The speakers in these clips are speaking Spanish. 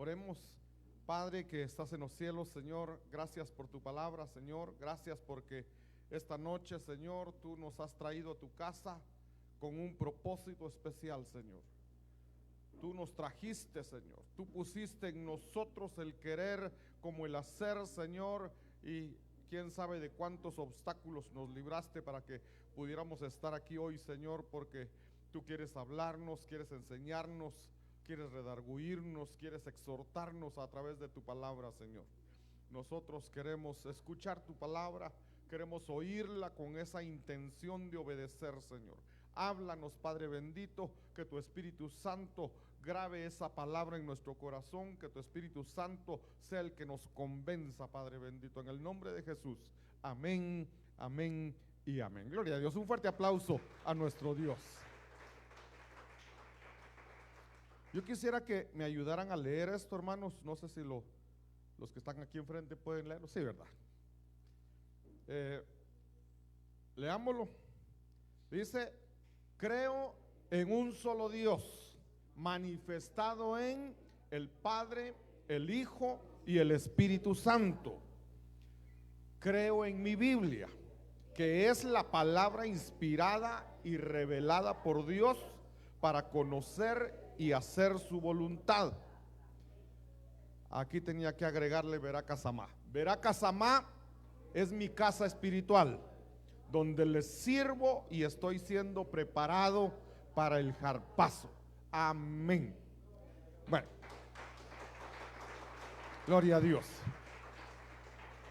Oremos. Padre que estás en los cielos, Señor, gracias por tu palabra, Señor. Gracias porque esta noche, Señor, tú nos has traído a tu casa con un propósito especial, Señor. Tú nos trajiste, Señor. Tú pusiste en nosotros el querer como el hacer, Señor. Y quién sabe de cuántos obstáculos nos libraste para que pudiéramos estar aquí hoy, Señor, porque tú quieres hablarnos, quieres enseñarnos, quieres redarguirnos, quieres exhortarnos a través de tu palabra, Señor. Nosotros queremos escuchar tu palabra, queremos oírla con esa intención de obedecer, Señor. Háblanos, Padre bendito, que tu Espíritu Santo grabe esa palabra en nuestro corazón, que tu Espíritu Santo sea el que nos convenza, Padre bendito, en el nombre de Jesús. Amén, amén y amén. Gloria a Dios. Un fuerte aplauso a nuestro Dios. Yo quisiera que me ayudaran a leer esto, hermanos. No sé si los que están aquí enfrente pueden leerlo. Sí, ¿verdad? Leámoslo. Dice: creo en un solo Dios, manifestado en el Padre, el Hijo y el Espíritu Santo. Creo en mi Biblia, que es la palabra inspirada y revelada por Dios para conocer y hacer su voluntad. Aquí tenía que agregarle Verá Samá. Verá Samá es mi casa espiritual, donde les sirvo y estoy siendo preparado para el jarpazo. Amén. Bueno, gloria a Dios.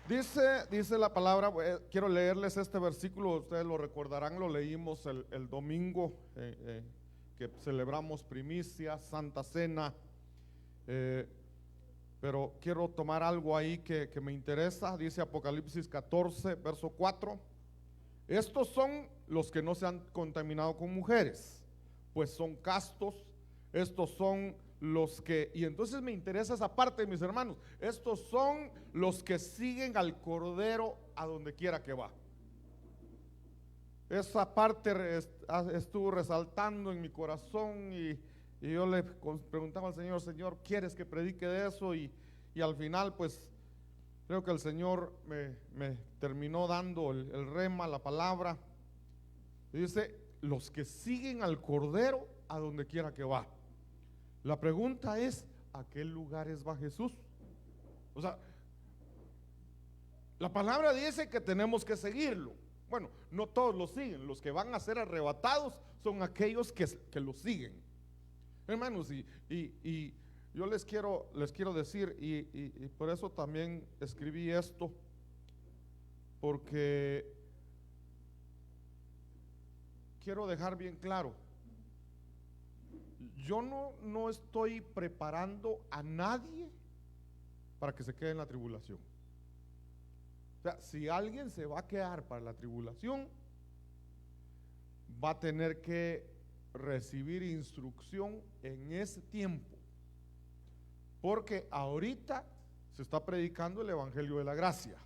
Dice la palabra, quiero leerles este versículo, ustedes lo recordarán, lo leímos el domingo que celebramos primicia, Santa Cena, pero quiero tomar algo ahí que me interesa. Dice Apocalipsis 14, verso 4: estos son los que no se han contaminado con mujeres, pues son castos. Estos son los que, y entonces me interesa esa parte, mis hermanos, estos son los que siguen al Cordero a donde quiera que va. Esa parte estuvo resaltando en mi corazón y yo le preguntaba al Señor: Señor, ¿quieres que predique de eso? Y al final pues creo que el Señor me terminó dando el rema, la palabra. Dice: los que siguen al Cordero a donde quiera que va. La pregunta es: ¿a qué lugares va Jesús? O sea, la palabra dice que tenemos que seguirlo. Bueno, no todos lo siguen. Los que van a ser arrebatados son aquellos que lo siguen, hermanos. Y yo les quiero decir, y por eso también escribí esto, porque quiero dejar bien claro: yo no estoy preparando a nadie para que se quede en la tribulación. O sea, si alguien se va a quedar para la tribulación, va a tener que recibir instrucción en ese tiempo, porque ahorita se está predicando el evangelio de la gracia.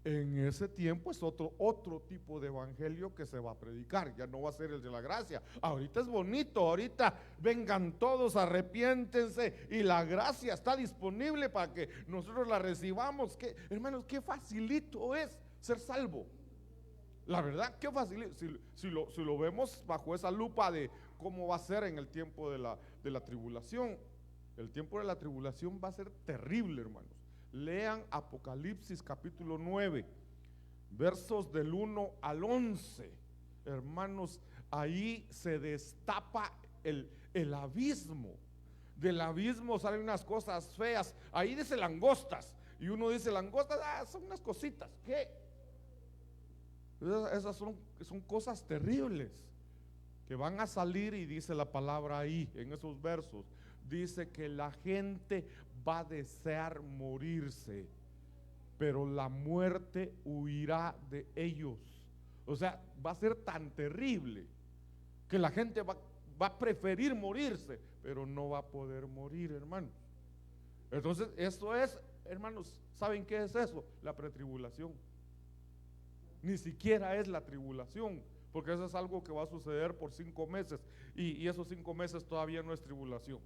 En ese tiempo es otro tipo de evangelio que se va a predicar. Ya no va a ser el de la gracia. Ahorita es bonito, ahorita vengan todos, arrepiéntense, y la gracia está disponible para que nosotros la recibamos. Hermanos, qué facilito es ser salvo. La verdad, qué facilito. Si lo vemos bajo esa lupa de cómo va a ser en el tiempo de la tribulación. El tiempo de la tribulación va a ser terrible, hermanos. Lean Apocalipsis capítulo 9, versos del 1 al 11. Hermanos, ahí se destapa el abismo. Del abismo salen unas cosas feas. Ahí dice langostas, y uno dice: langostas, son unas cositas. ¿Qué? Esas son cosas terribles que van a salir. Y dice la palabra ahí, en esos versos, dice que la gente va a desear morirse, pero la muerte huirá de ellos. O sea, va a ser tan terrible que la gente va a preferir morirse, pero no va a poder morir, hermanos. Entonces, eso es, hermanos, ¿saben qué es eso? La pretribulación. Ni siquiera es la tribulación, porque eso es algo que va a suceder por 5 meses, y esos 5 meses todavía no es tribulación.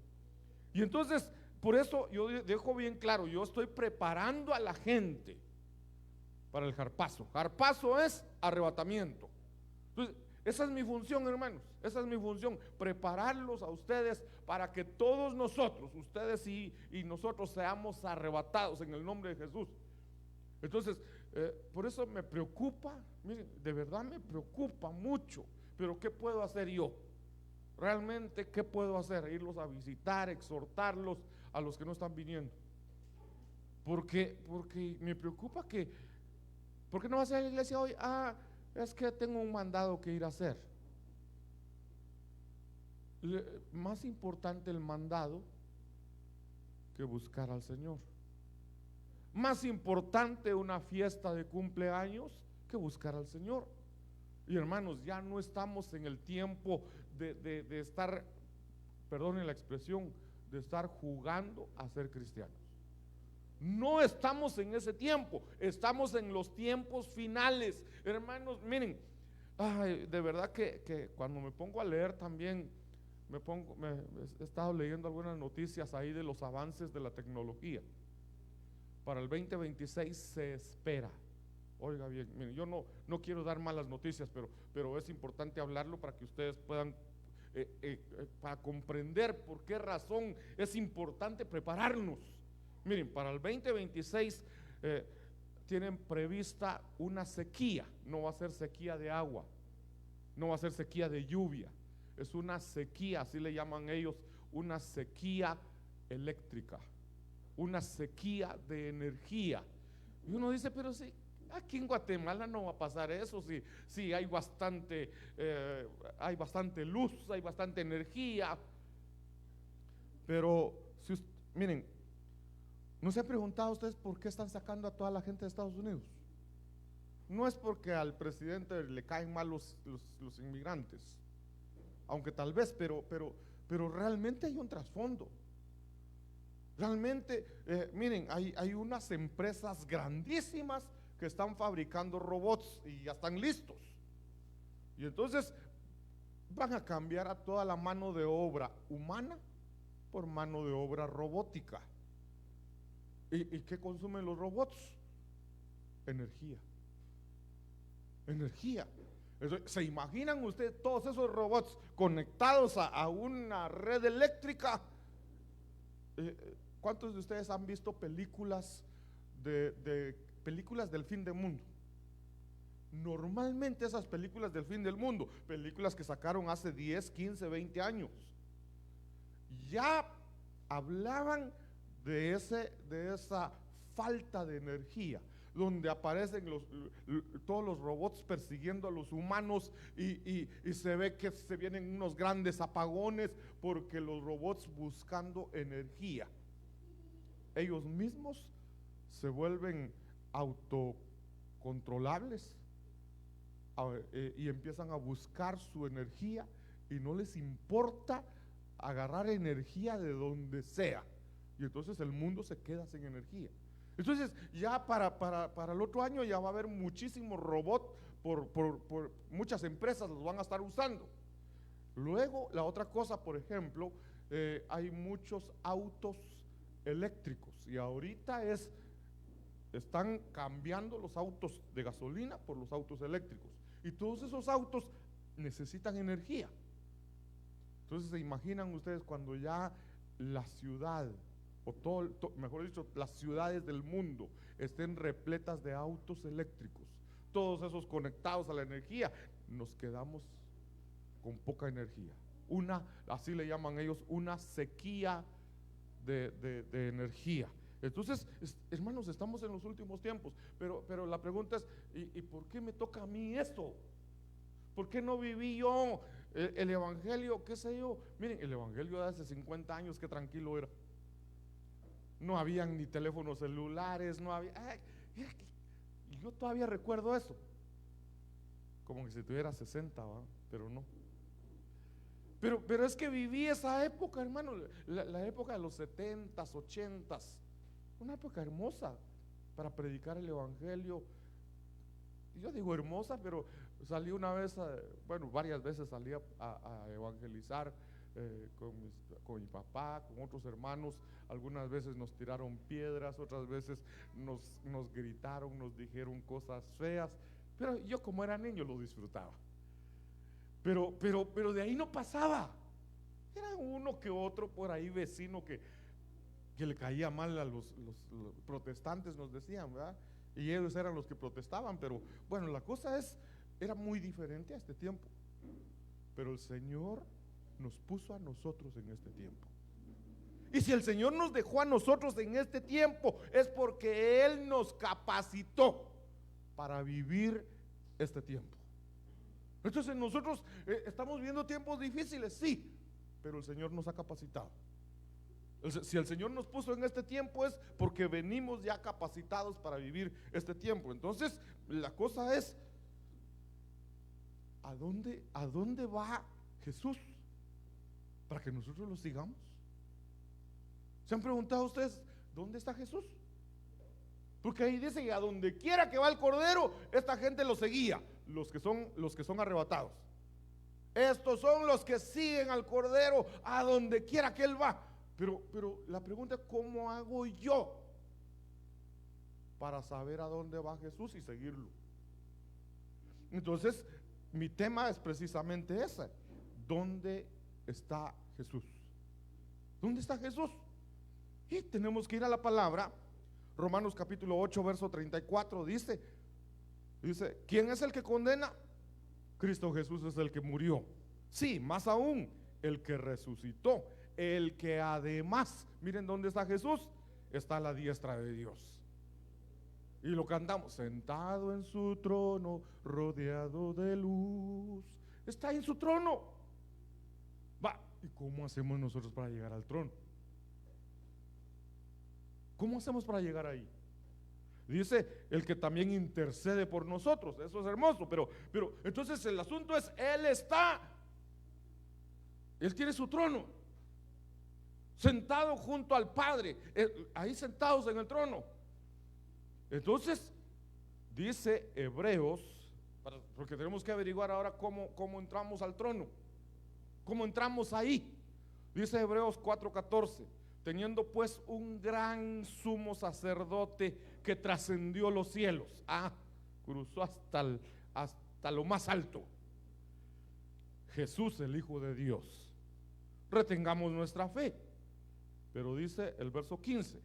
Y entonces por eso yo dejo bien claro, yo estoy preparando a la gente para el harpazo. Harpazo es arrebatamiento. Entonces, esa es mi función, hermanos, esa es mi función, prepararlos a ustedes para que todos nosotros, ustedes y nosotros, seamos arrebatados en el nombre de Jesús. Entonces, por eso me preocupa, miren, de verdad me preocupa mucho, pero ¿qué puedo hacer yo? Realmente, ¿qué puedo hacer? Irlos a visitar, exhortarlos a los que no están viniendo. Porque me preocupa que, ¿por qué no vas a la iglesia hoy? Es que tengo un mandado que ir a hacer. Más importante el mandado que buscar al Señor. Más importante una fiesta de cumpleaños que buscar al Señor. Y hermanos, ya no estamos en el tiempo de estar, perdonen la expresión, de estar jugando a ser cristianos. No estamos en ese tiempo, estamos en los tiempos finales. Hermanos, miren, de verdad que cuando me pongo a leer también, he estado leyendo algunas noticias ahí de los avances de la tecnología. Para el 2026 se espera, oiga bien, miren, yo no quiero dar malas noticias, pero es importante hablarlo para que ustedes puedan para comprender por qué razón es importante prepararnos. Miren, para el 2026 tienen prevista una sequía. No va a ser sequía de agua, no va a ser sequía de lluvia, es una sequía, así le llaman ellos, una sequía eléctrica, una sequía de energía. Y uno dice, pero sí, aquí en Guatemala no va a pasar eso, si hay bastante luz, hay bastante energía. Pero miren, ¿no se han preguntado ustedes por qué están sacando a toda la gente de Estados Unidos? No es porque al presidente le caen mal los inmigrantes, aunque tal vez, pero realmente hay un trasfondo. Realmente, miren, hay unas empresas grandísimas que están fabricando robots y ya están listos. Y entonces van a cambiar a toda la mano de obra humana por mano de obra robótica. ¿Y qué consumen los robots? Energía. ¿Se imaginan ustedes todos esos robots conectados a una red eléctrica? ¿Cuántos de ustedes han visto películas películas del fin del mundo? Normalmente esas películas del fin del mundo, películas que sacaron hace 10, 15, 20 años, ya hablaban de esa falta de energía, donde aparecen todos los robots persiguiendo a los humanos y se ve que se vienen unos grandes apagones porque los robots buscando energía, ellos mismos se vuelven autocontrolables y empiezan a buscar su energía y no les importa agarrar energía de donde sea, y entonces el mundo se queda sin energía. Entonces ya para el otro año ya va a haber muchísimos robots, por muchas empresas los van a estar usando. Luego la otra cosa, por ejemplo, hay muchos autos eléctricos y ahorita están cambiando los autos de gasolina por los autos eléctricos, y todos esos autos necesitan energía. Entonces se imaginan ustedes cuando ya la ciudad, o mejor dicho, las ciudades del mundo estén repletas de autos eléctricos, todos esos conectados a la energía, nos quedamos con poca energía. Así le llaman ellos, una sequía de energía. Entonces, hermanos, estamos en los últimos tiempos, pero la pregunta es, ¿y por qué me toca a mí esto? ¿Por qué no viví yo el evangelio, qué sé yo? Miren, el evangelio de hace 50 años, qué tranquilo era. No habían ni teléfonos celulares, no había. Yo todavía recuerdo eso, como que si tuviera 60, ¿va? Pero no. Pero es que viví esa época, hermano, la época de los 70s, 80s, una época hermosa para predicar el evangelio. Yo digo hermosa, pero salí una vez, varias veces salí a evangelizar con mi papá, con otros hermanos. Algunas veces nos tiraron piedras, otras veces nos gritaron, nos dijeron cosas feas, pero yo como era niño lo disfrutaba. Pero de ahí no pasaba. Era uno que otro por ahí vecino que le caía mal a los protestantes, nos decían, ¿verdad? Y ellos eran los que protestaban, pero bueno, la cosa era muy diferente a este tiempo. Pero el Señor nos puso a nosotros en este tiempo. Y si el Señor nos dejó a nosotros en este tiempo, es porque Él nos capacitó para vivir este tiempo. Entonces nosotros estamos viviendo tiempos difíciles, sí, pero el Señor nos ha capacitado. Si el Señor nos puso en este tiempo es porque venimos ya capacitados para vivir este tiempo. Entonces la cosa es, ¿a dónde va Jesús? Para que nosotros lo sigamos. ¿Se han preguntado ustedes dónde está Jesús? Porque ahí dice que a donde quiera que va el Cordero, esta gente lo seguía, los que son arrebatados. Estos son los que siguen al Cordero a donde quiera que Él va. Pero la pregunta es, ¿cómo hago yo para saber a dónde va Jesús y seguirlo? Entonces, mi tema es precisamente ese. ¿Dónde está Jesús? ¿Dónde está Jesús? Y tenemos que ir a la palabra. Romanos capítulo 8, verso 34 dice, ¿quién es el que condena? Cristo Jesús es el que murió. Sí, más aún, el que resucitó, el que además, miren dónde está Jesús, está a la diestra de Dios. Y lo cantamos, sentado en su trono, rodeado de luz. Está en su trono. Va, ¿y cómo hacemos nosotros para llegar al trono? ¿Cómo hacemos para llegar ahí? Dice, el que también intercede por nosotros. Eso es hermoso, pero entonces el asunto es, Él tiene su trono, sentado junto al Padre, ahí sentados en el trono. Entonces, dice Hebreos, porque tenemos que averiguar ahora cómo entramos al trono, cómo entramos ahí. Dice Hebreos 4:14, teniendo pues un gran sumo sacerdote que trascendió los cielos, cruzó hasta lo más alto, Jesús el Hijo de Dios, retengamos nuestra fe. Pero dice el verso 15,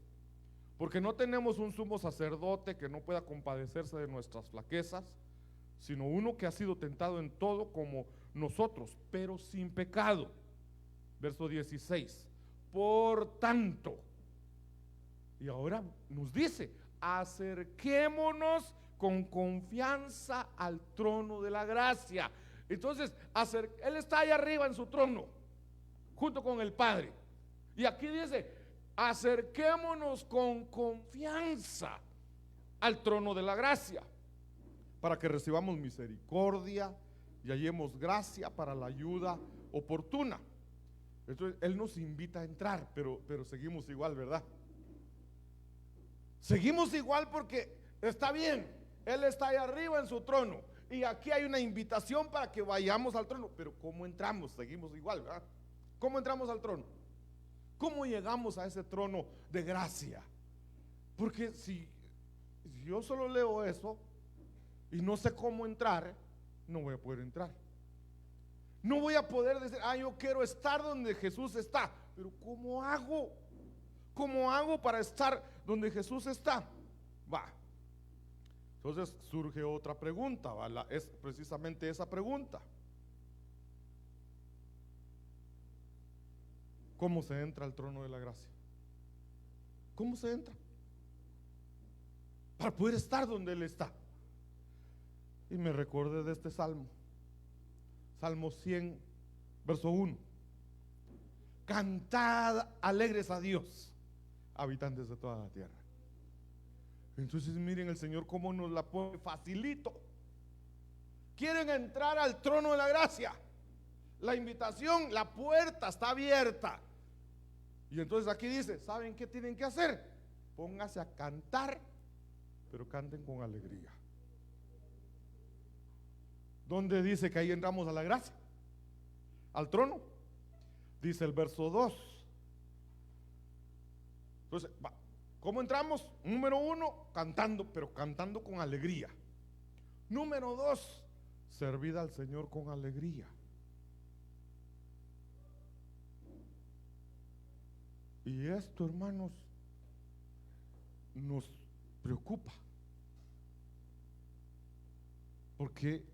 porque no tenemos un sumo sacerdote que no pueda compadecerse de nuestras flaquezas, sino uno que ha sido tentado en todo como nosotros, pero sin pecado. Verso 16, por tanto, y ahora nos dice, acerquémonos con confianza al trono de la gracia. Entonces, Él está allá arriba en su trono, junto con el Padre. Y aquí dice, acerquémonos con confianza al trono de la gracia, para que recibamos misericordia y hallemos gracia para la ayuda oportuna. Entonces Él nos invita a entrar, pero seguimos igual, ¿verdad? Seguimos igual porque está bien, Él está ahí arriba en su trono y aquí hay una invitación para que vayamos al trono, pero ¿cómo entramos? Seguimos igual, ¿verdad? ¿Cómo entramos al trono? ¿Cómo llegamos a ese trono de gracia? Porque si yo solo leo eso y no sé cómo entrar, no voy a poder entrar. No voy a poder decir, yo quiero estar donde Jesús está. Pero ¿cómo hago? ¿Cómo hago para estar donde Jesús está? Entonces surge otra pregunta, es precisamente esa pregunta. ¿Cómo se entra al trono de la gracia? ¿Cómo se entra? Para poder estar donde Él está. Y me recordé de este salmo. Salmo 100, verso 1. Cantad alegres a Dios, habitantes de toda la tierra. Entonces miren el Señor cómo nos la pone facilito. Quieren entrar al trono de la gracia. La invitación, la puerta está abierta. Y entonces aquí dice, ¿saben qué tienen que hacer? Pónganse a cantar, pero canten con alegría. ¿Dónde dice que ahí entramos a la gracia? Al trono. Dice el verso 2. Entonces, ¿cómo entramos? Número 1, cantando, pero cantando con alegría. Número 2, servid al Señor con alegría. Y esto, hermanos, nos preocupa. Porque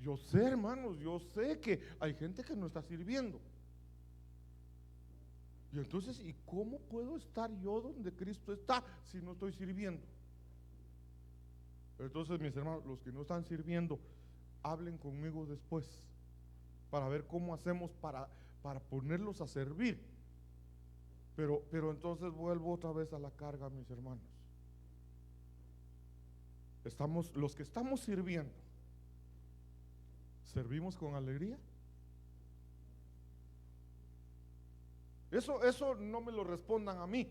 yo sé, hermanos, yo sé que hay gente que no está sirviendo. Y entonces, ¿y cómo puedo estar yo donde Cristo está si no estoy sirviendo? Entonces, mis hermanos, los que no están sirviendo, hablen conmigo después para ver cómo hacemos para ponerlos a servir. Pero entonces vuelvo otra vez a la carga, mis hermanos. Los que estamos sirviendo, ¿servimos con alegría? Eso no me lo respondan a mí.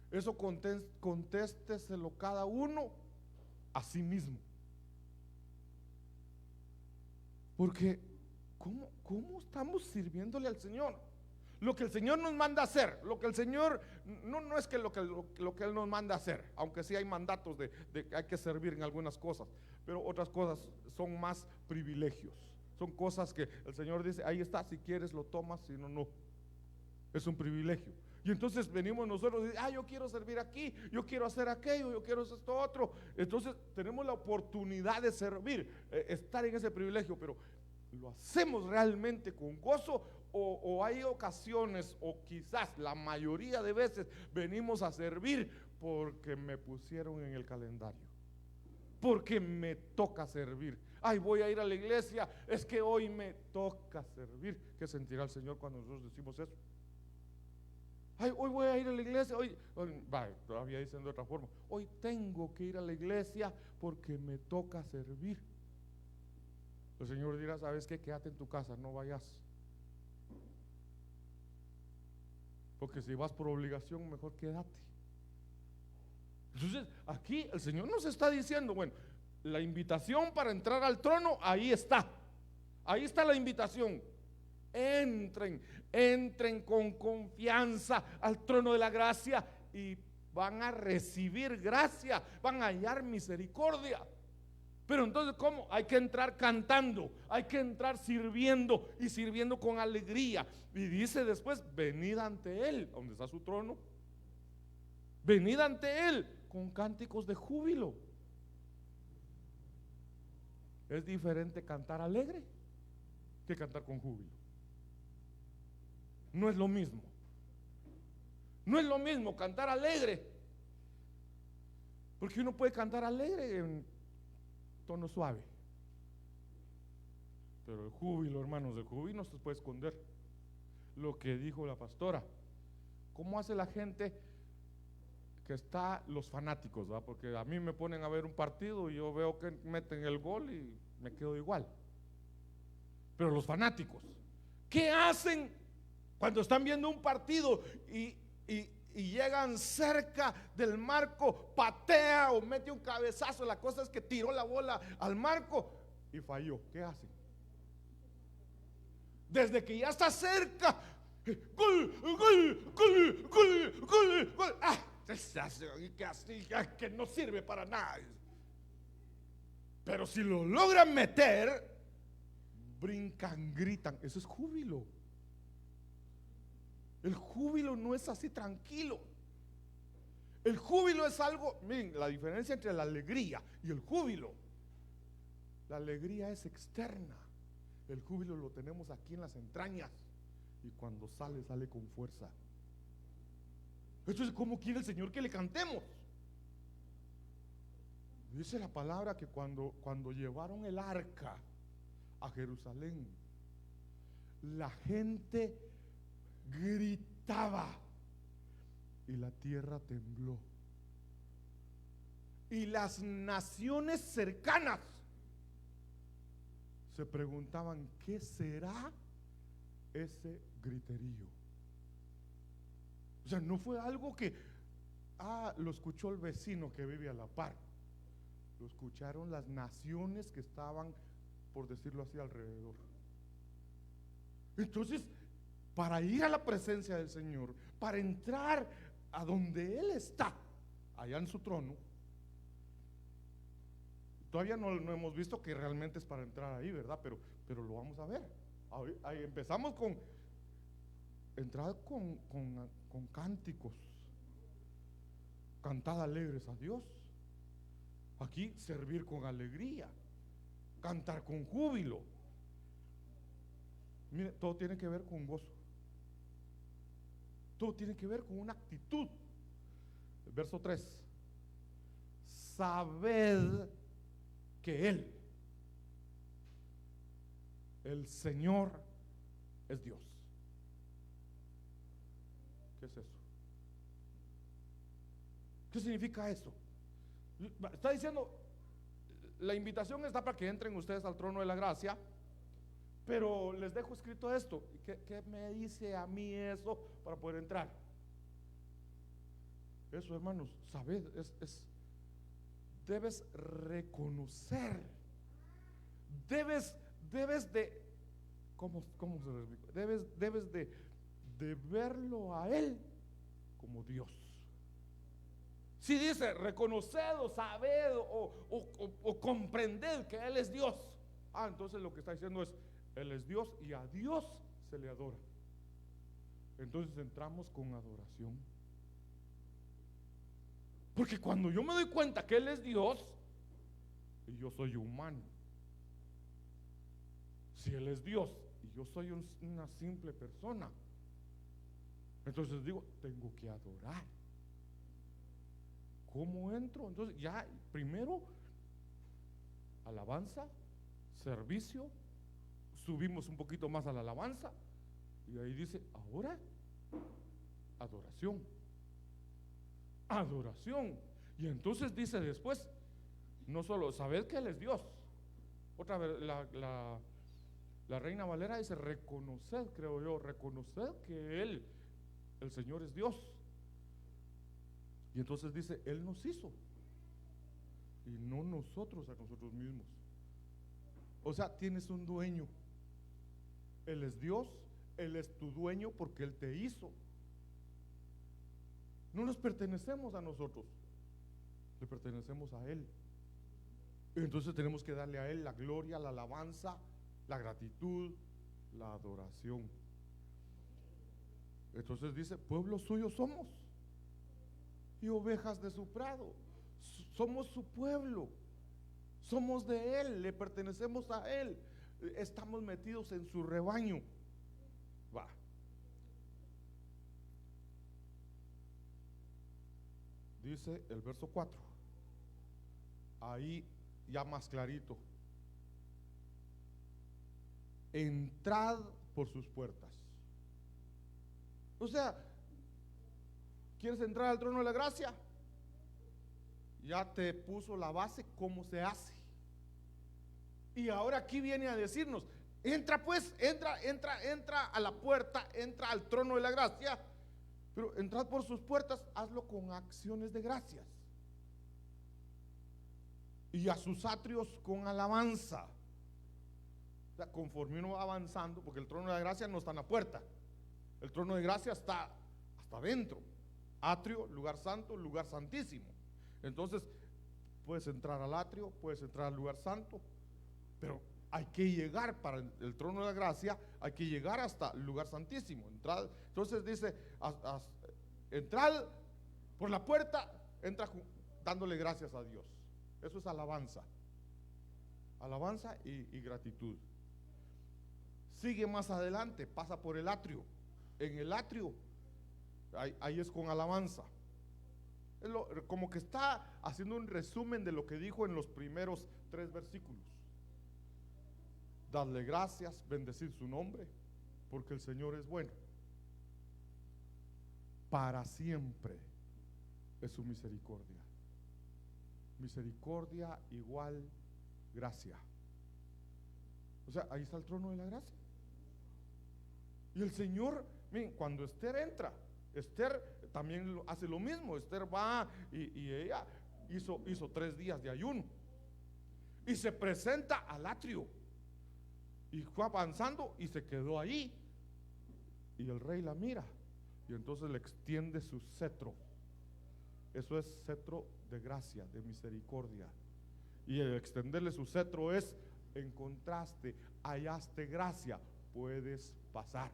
Eso contésteselo cada uno a sí mismo. Porque ¿cómo estamos sirviéndole al Señor? Lo que el Señor nos manda a hacer, lo que el Señor, no es que lo que Él nos manda a hacer, aunque sí hay mandatos de que hay que servir en algunas cosas, pero otras cosas son más privilegios. Son cosas que el Señor dice, ahí está, si quieres lo tomas, si no, no. Es un privilegio. Y entonces venimos nosotros y decimos, yo quiero servir aquí, yo quiero hacer aquello, yo quiero hacer esto otro. Entonces tenemos la oportunidad de servir, estar en ese privilegio, pero ¿lo hacemos realmente con gozo? O hay ocasiones, o quizás la mayoría de veces venimos a servir porque me pusieron en el calendario, porque me toca servir. Voy a ir a la iglesia, es que hoy me toca servir. ¿Qué sentirá el Señor cuando nosotros decimos eso? Hoy voy a ir a la iglesia, todavía dicen de otra forma, hoy tengo que ir a la iglesia porque me toca servir. El Señor dirá, ¿sabes qué? Quédate en tu casa, no vayas. Porque si vas por obligación, mejor quédate. Entonces, aquí el Señor nos está diciendo, bueno, la invitación para entrar al trono, ahí está. Ahí está la invitación. Entren con confianza al trono de la gracia y van a recibir gracia, van a hallar misericordia. Pero entonces, ¿cómo? Hay que entrar cantando, hay que entrar sirviendo y sirviendo con alegría. Y dice después, venid ante Él, donde está su trono, venid ante Él con cánticos de júbilo. Es diferente cantar alegre que cantar con júbilo. No es lo mismo. No es lo mismo cantar alegre, porque uno puede cantar alegre en tono suave, pero el júbilo, hermanos, el júbilo no se puede esconder. Lo que dijo la pastora, ¿cómo hace la gente que está, los fanáticos, ¿verdad? Porque a mí me ponen a ver un partido y yo veo que meten el gol y me quedo igual. Pero los fanáticos, ¿qué hacen cuando están viendo un partido y llegan cerca del marco, patea o mete un cabezazo? La cosa es que tiró la bola al marco y falló. ¿Qué hacen? Desde que ya está cerca, gol, gol, gol, gol, gol, gol. Que no sirve para nada. Pero si lo logran meter, brincan, gritan. Eso es júbilo. El júbilo no es así tranquilo. El júbilo es algo, miren, la diferencia entre la alegría y el júbilo. La alegría es externa. El júbilo lo tenemos aquí en las entrañas. Y cuando sale, sale con fuerza. Entonces, ¿cómo quiere el Señor que le cantemos? Dice la palabra que cuando llevaron el arca a Jerusalén, la gente gritaba y la tierra tembló. Y las naciones cercanas se preguntaban, ¿qué será ese griterío? O sea, no fue algo que lo escuchó el vecino que vive a la par. Lo escucharon las naciones que estaban, por decirlo así, alrededor. Entonces, para ir a la presencia del Señor, para entrar a donde Él está, allá en su trono. Todavía no hemos visto que realmente es para entrar ahí, ¿verdad? Pero lo vamos a ver. Ahí empezamos con entrar con cánticos, cantad alegres a Dios. Aquí servir con alegría, cantar con júbilo. Mire, todo tiene que ver con gozo. Todo tiene que ver con una actitud. Verso 3. Sabed que Él, el Señor, es Dios. ¿Qué es eso? ¿Qué significa eso? Está diciendo, la invitación está para que entren ustedes al trono de la gracia, pero les dejo escrito esto. ¿Qué me dice a mí eso para poder entrar? Eso, hermanos, sabed, debes reconocer, debes de, ¿cómo se lo explico? Debes de verlo a Él como Dios. Si dice reconoced o sabed o comprended que Él es Dios, entonces lo que está diciendo es, Él es Dios y a Dios se le adora. Entonces entramos con adoración. Porque cuando yo me doy cuenta que Él es Dios y yo soy humano, si Él es Dios y yo soy una simple persona, entonces digo, tengo que adorar. ¿Cómo entro? Entonces ya primero alabanza, servicio, subimos un poquito más a la alabanza y ahí dice, ahora adoración. Adoración. Y entonces dice después, no solo sabed que Él es Dios. Otra vez la Reina Valera dice reconoced, creo yo, reconoced que Él, el Señor, es Dios. Y entonces dice, Él nos hizo y no nosotros a nosotros mismos. O sea, tienes un dueño. Él es Dios, Él es tu dueño porque Él te hizo. No nos pertenecemos a nosotros, le pertenecemos a Él. Entonces tenemos que darle a Él la gloria, la alabanza, la gratitud, la adoración. Entonces dice, pueblo suyo somos y ovejas de su prado. Somos su pueblo, somos de Él, le pertenecemos a Él, estamos metidos en su rebaño. Va. Dice el verso 4, ahí ya más clarito, entrad por sus puertas. O sea, ¿quieres entrar al trono de la gracia? Ya te puso la base, cómo se hace. Y ahora aquí viene a decirnos, entra pues, entra a la puerta, entra al trono de la gracia. Pero entrad por sus puertas, hazlo con acciones de gracias. Y a sus atrios con alabanza. O sea, conforme uno va avanzando, porque el trono de la gracia no está en la puerta. El trono de gracia está hasta adentro. Atrio, lugar santo, lugar santísimo. Entonces, puedes entrar al atrio, puedes entrar al lugar santo, pero hay que llegar para el trono de la gracia, hay que llegar hasta el lugar santísimo. Entonces dice, entrar por la puerta, entra dándole gracias a Dios. Eso es alabanza. Alabanza y gratitud. Sigue más adelante, pasa por el atrio. En el atrio, ahí es con alabanza. Como que está haciendo un resumen de lo que dijo en los primeros 3 versículos. Dadle gracias, bendecid su nombre, porque el Señor es bueno. Para siempre es su misericordia. Misericordia igual gracia. O sea, ahí está el trono de la gracia. Y el Señor, miren, cuando Esther entra, Esther también hace lo mismo. Esther va y ella hizo 3 días de ayuno y se presenta al atrio y fue avanzando y se quedó ahí. Y el rey la mira y entonces le extiende su cetro. Eso es cetro de gracia, de misericordia. Y el extenderle su cetro es: encontraste, hallaste gracia, puedes pasar.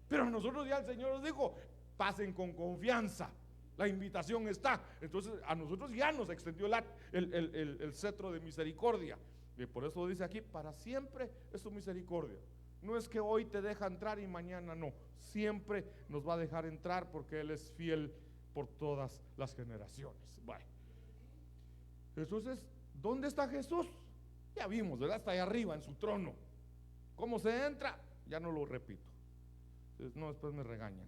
Pero nosotros ya el Señor nos dijo: pasen con confianza, la invitación está. Entonces a nosotros ya nos extendió el cetro de misericordia. Y por eso dice aquí: para siempre es su misericordia. No es que hoy te deja entrar y mañana no. Siempre nos va a dejar entrar porque Él es fiel por todas las generaciones. Bueno, entonces, ¿dónde está Jesús? Ya vimos, ¿verdad? Está ahí arriba en su trono. ¿Cómo se entra? Ya no lo repito. No, después me regañan.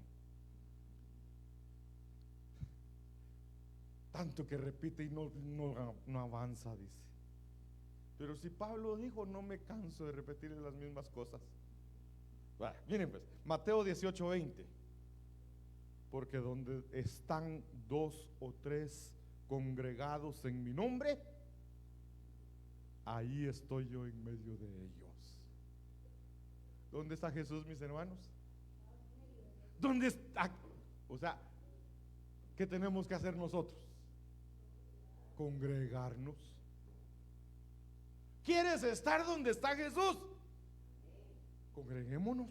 Tanto que repite y no avanza, dice. Pero si Pablo dijo: no me canso de repetir las mismas cosas. Bueno, miren pues, Mateo 18:20. Porque donde están 2 o 3 congregados en mi nombre, ahí estoy yo en medio de ellos. ¿Dónde está Jesús, mis hermanos? ¿Dónde está? O sea, ¿qué tenemos que hacer nosotros? Congregarnos. ¿Quieres estar donde está Jesús? Congreguémonos.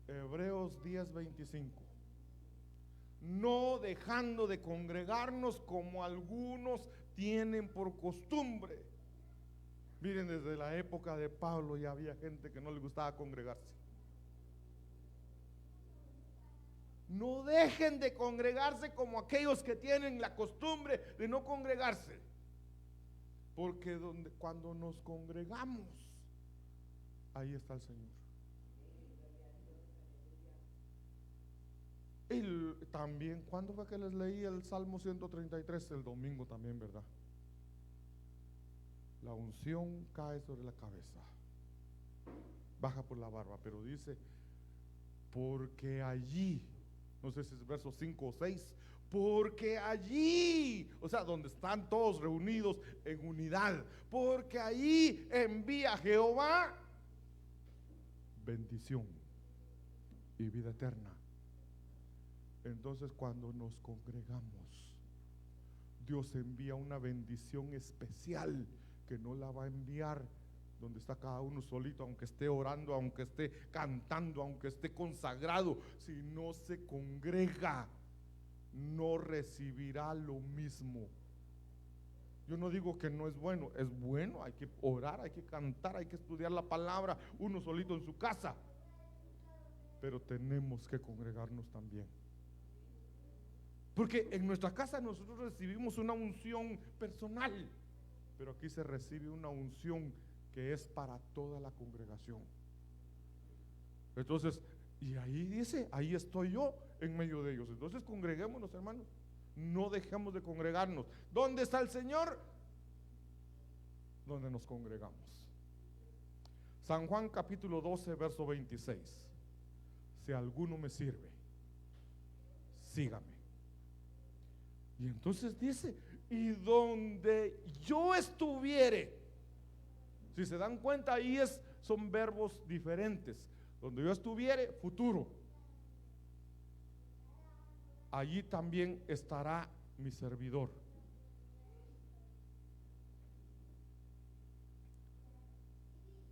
Hebreos 10:25. No dejando de congregarnos como algunos tienen por costumbre. Miren, desde la época de Pablo ya había gente que no le gustaba congregarse. No dejen de congregarse como aquellos que tienen la costumbre de no congregarse. Porque cuando nos congregamos, ahí está el Señor. Y también, ¿cuándo fue que les leí el Salmo 133? El domingo también, ¿verdad? La unción cae sobre la cabeza, baja por la barba, pero dice: porque allí, no sé si es verso 5 o 6, porque allí, o sea, donde están todos reunidos en unidad, porque allí envía Jehová bendición y vida eterna. Entonces, cuando nos congregamos, Dios envía una bendición especial que no la va a enviar donde está cada uno solito, aunque esté orando, aunque esté cantando, aunque esté consagrado. Si no se congrega, no recibirá lo mismo. Yo no digo que no es bueno, es bueno, hay que orar, hay que cantar, hay que estudiar la palabra, uno solito en su casa, pero tenemos que congregarnos también. Porque en nuestra casa nosotros recibimos una unción personal, pero aquí se recibe una unción que es para toda la congregación. Entonces, y ahí dice: ahí estoy yo en medio de ellos. Entonces congreguémonos, hermanos. No dejemos de congregarnos. ¿Dónde está el Señor? Donde nos congregamos. San Juan capítulo 12, verso 26. Si alguno me sirve, sígame. Y entonces dice: y donde yo estuviere. Si se dan cuenta, ahí son verbos diferentes. Donde yo estuviere, futuro. Allí también estará mi servidor.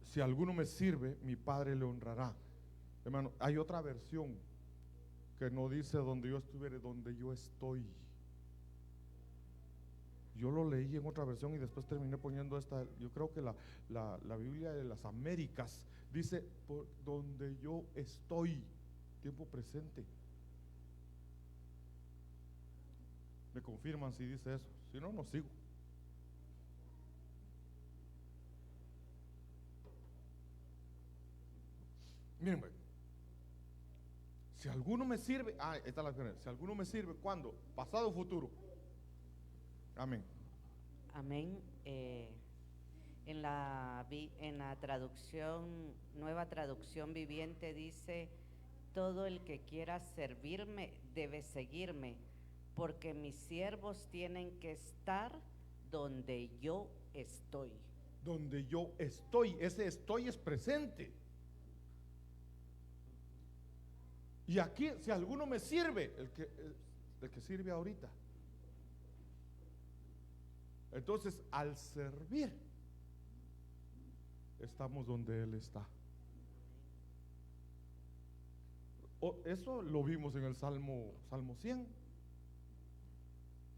Si alguno me sirve, mi Padre le honrará. Hermano, hay otra versión que no dice donde yo estuviere, donde yo estoy. Yo lo leí en otra versión y después terminé poniendo esta. Yo creo que la Biblia de las Américas dice: por donde yo estoy, tiempo presente. Me confirman si dice eso, si no, no sigo. Miren, si alguno me sirve, esta es la diferencia. Si alguno me sirve, ¿cuándo? Pasado o futuro. Amén. Amén. En la traducción, nueva traducción viviente, dice: todo el que quiera servirme debe seguirme, porque mis siervos tienen que estar donde yo estoy. donde yo estoy. Ese estoy es presente. Y aquí, si alguno me sirve, el que sirve ahorita. Entonces, al servir, estamos donde Él está. Eso lo vimos en el Salmo 100.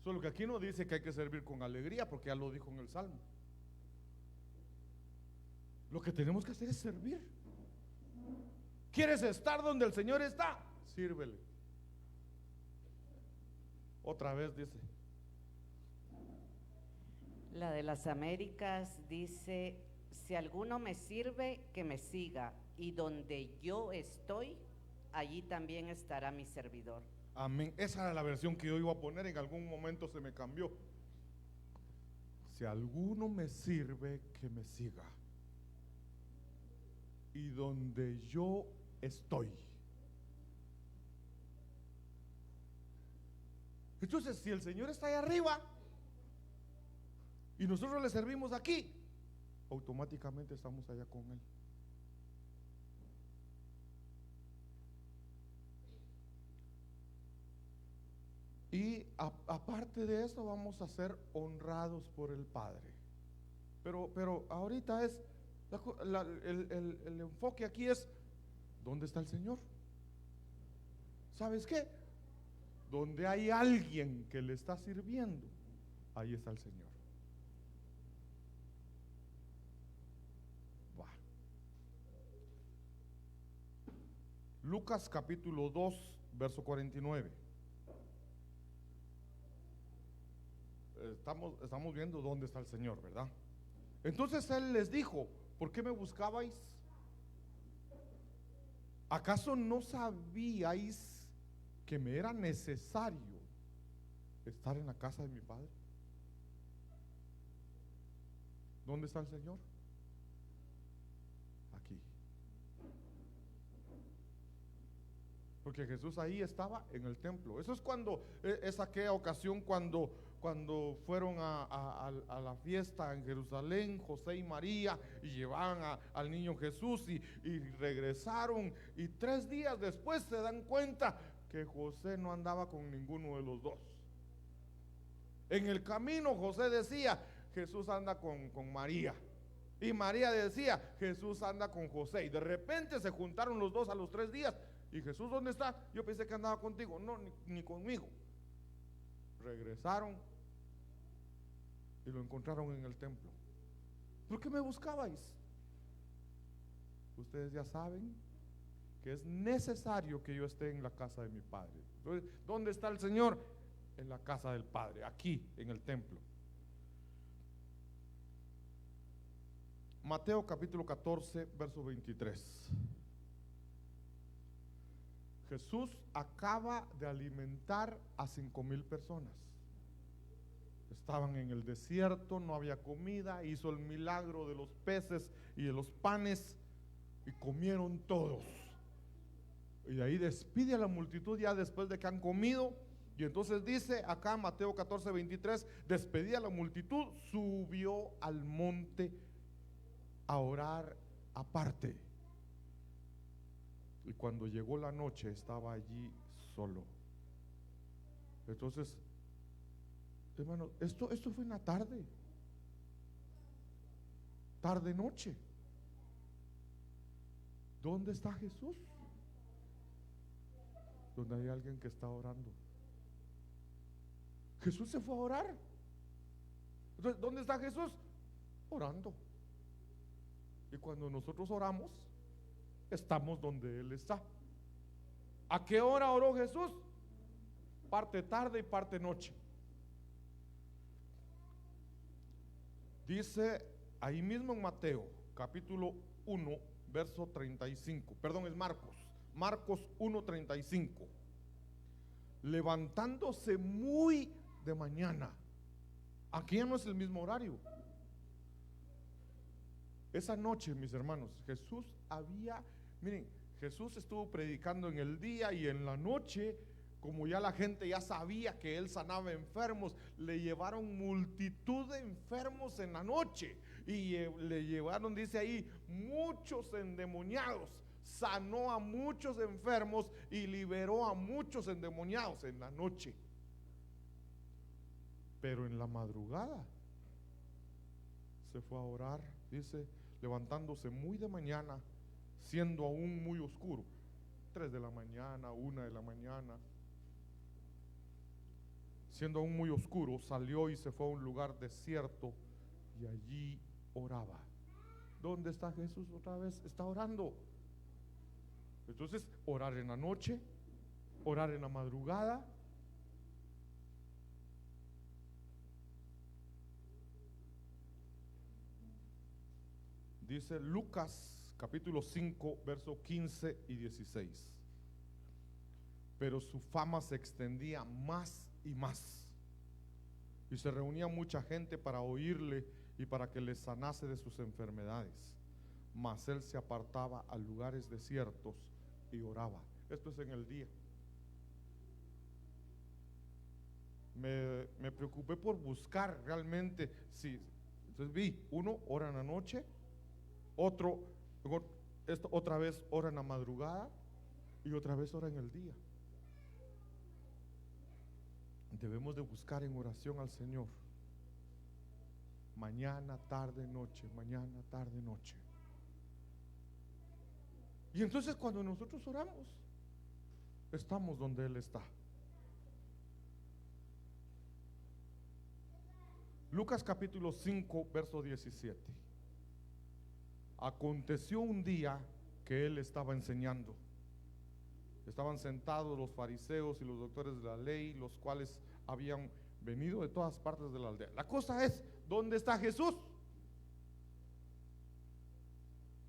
Solo que aquí no dice que hay que servir con alegría, porque ya lo dijo en el Salmo. Lo que tenemos que hacer es servir. ¿Quieres estar donde el Señor está? Sírvele. Otra vez dice. La de las Américas dice: si alguno me sirve, que me siga, y donde yo estoy, allí también estará mi servidor. Amén. Esa era la versión que yo iba a poner, en algún momento se me cambió. Si alguno me sirve, que me siga, y donde yo estoy. Entonces, si el Señor está ahí arriba y nosotros le servimos aquí, automáticamente estamos allá con Él. Y aparte de eso, vamos a ser honrados por el Padre. Pero ahorita es el enfoque aquí es: ¿dónde está el Señor? ¿Sabes qué? Donde hay alguien que le está sirviendo, ahí está el Señor. Va. Lucas capítulo 2, verso 49. Estamos viendo dónde está el Señor, ¿verdad? Entonces Él les dijo: ¿por qué me buscabais? ¿Acaso no sabíais que me era necesario estar en la casa de mi Padre? ¿Dónde está el Señor? Aquí. Porque Jesús ahí estaba en el templo. Eso es cuando, es aquella ocasión cuando fueron a la fiesta en Jerusalén, José y María, y llevaban al niño Jesús y regresaron, y 3 días después se dan cuenta que José no andaba con ninguno de los dos. En el camino José decía: Jesús anda con María, y María decía: Jesús anda con José. Y de repente se juntaron los dos a los 3 días. ¿Y Jesús dónde está? Yo pensé que andaba contigo. No, ni conmigo. Regresaron y lo encontraron en el templo. ¿Por qué me buscabais? Ustedes ya saben que es necesario que yo esté en la casa de mi Padre. Entonces, ¿dónde está el Señor? En la casa del Padre, aquí en el templo. Mateo capítulo 14, verso 23. Jesús acaba de alimentar a 5,000 personas. Estaban en el desierto, no había comida, hizo el milagro de los peces y de los panes, y comieron todos. Y de ahí despide a la multitud ya después de que han comido. Y entonces dice acá Mateo 14, 23, despedía a la multitud, subió al monte a orar aparte. Y cuando llegó la noche estaba allí solo. Entonces, hermano, esto fue en la tarde, noche. ¿Dónde está Jesús? Donde hay alguien que está orando. Jesús se fue a orar. Entonces, ¿dónde está Jesús? Orando. Y cuando nosotros oramos, estamos donde Él está. ¿A qué hora oró Jesús? Parte tarde y parte noche. Dice ahí mismo en Mateo capítulo 1, verso 35. Perdón, es Marcos 1:35. Levantándose muy de mañana. Aquí ya no es el mismo horario. Esa noche, mis hermanos, Jesús estuvo predicando en el día, y en la noche como ya la gente ya sabía que él sanaba enfermos, le llevaron multitud de enfermos en la noche y le llevaron, dice ahí, muchos endemoniados. Sanó a muchos enfermos y liberó a muchos endemoniados en la noche. Pero en la madrugada se fue a orar, dice, levantándose muy de mañana, siendo aún muy oscuro, 3 de la mañana, 1 de la mañana, siendo aún muy oscuro, salió y se fue a un lugar desierto y allí oraba. ¿Dónde está Jesús otra vez? Está orando. Entonces, orar en la noche, orar en la madrugada. Dice Lucas capítulo 5, verso 15 y 16. Pero su fama se extendía más y más, y se reunía mucha gente para oírle y para que les sanase de sus enfermedades. Mas él se apartaba a lugares desiertos y oraba. Esto es en el día. Me preocupé por buscar realmente. Sí, entonces vi, uno ora en la noche, otro otra vez ora en la madrugada y otra vez ora en el día. Debemos de buscar en oración al Señor mañana, tarde, noche, mañana, tarde, noche. Y entonces cuando nosotros oramos, estamos donde Él está. Lucas capítulo 5, verso 17. Aconteció un día que Él estaba enseñando. Estaban sentados los fariseos y los doctores de la ley, los cuales habían venido de todas partes de la aldea. La cosa es, ¿dónde está Jesús?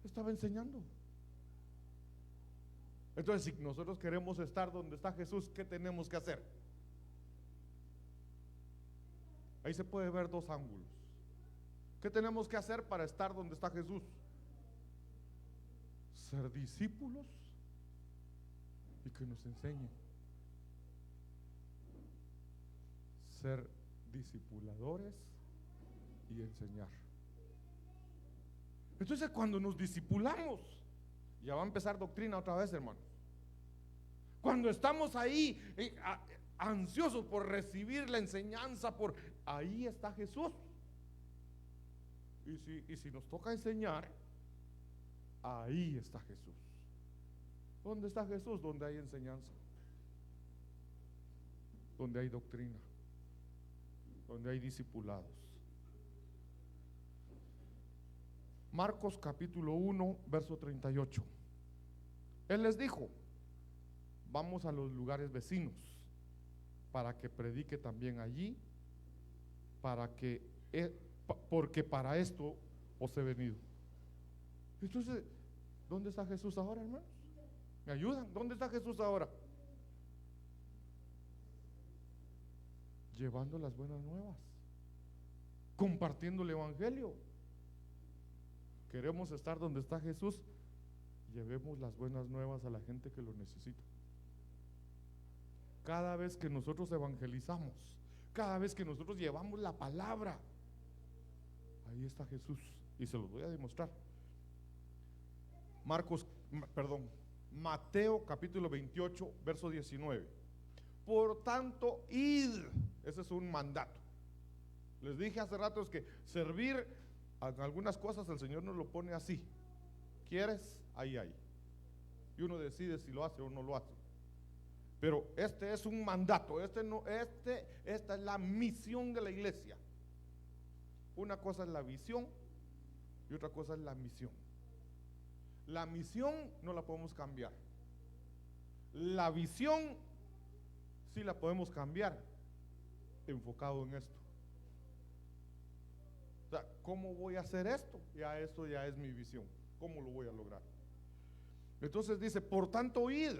Estaba enseñando. Entonces, si nosotros queremos estar donde está Jesús, ¿qué tenemos que hacer? Ahí se puede ver dos ángulos. ¿Qué tenemos que hacer para estar donde está Jesús? Ser discípulos y que nos enseñen. Ser discipuladores y enseñar. Entonces, cuando nos discipulamos, ya va a empezar doctrina otra vez, hermanos. Cuando estamos ahí ansiosos por recibir la enseñanza, ahí está Jesús. Y si nos toca enseñar, ahí está Jesús. ¿Dónde está Jesús? Donde hay enseñanza, donde hay doctrina, donde hay discipulados. Marcos capítulo 1, verso 38. Él les dijo: vamos a los lugares vecinos para que predique también allí, porque para esto os he venido. Entonces, ¿dónde está Jesús ahora, hermanos? ¿Me ayudan? ¿Dónde está Jesús ahora? Llevando las buenas nuevas, compartiendo el evangelio. Queremos estar donde está Jesús, llevemos las buenas nuevas a la gente que lo necesita. Cada vez que nosotros evangelizamos, cada vez que nosotros llevamos la palabra, ahí está Jesús, y se los voy a demostrar. Mateo capítulo 28, verso 19. Por tanto, id. Ese es un mandato. Les dije hace rato que servir en algunas cosas el Señor nos lo pone así. ¿Quieres? Ahí hay. Y uno decide si lo hace o no lo hace. Pero este es un mandato. Esta es la misión de la iglesia. Una cosa es la visión y otra cosa es la misión. La misión no la podemos cambiar. La visión sí la podemos cambiar, enfocado en esto. O sea, ¿cómo voy a hacer esto? Esto ya es mi visión. ¿Cómo lo voy a lograr? Entonces dice, por tanto, id.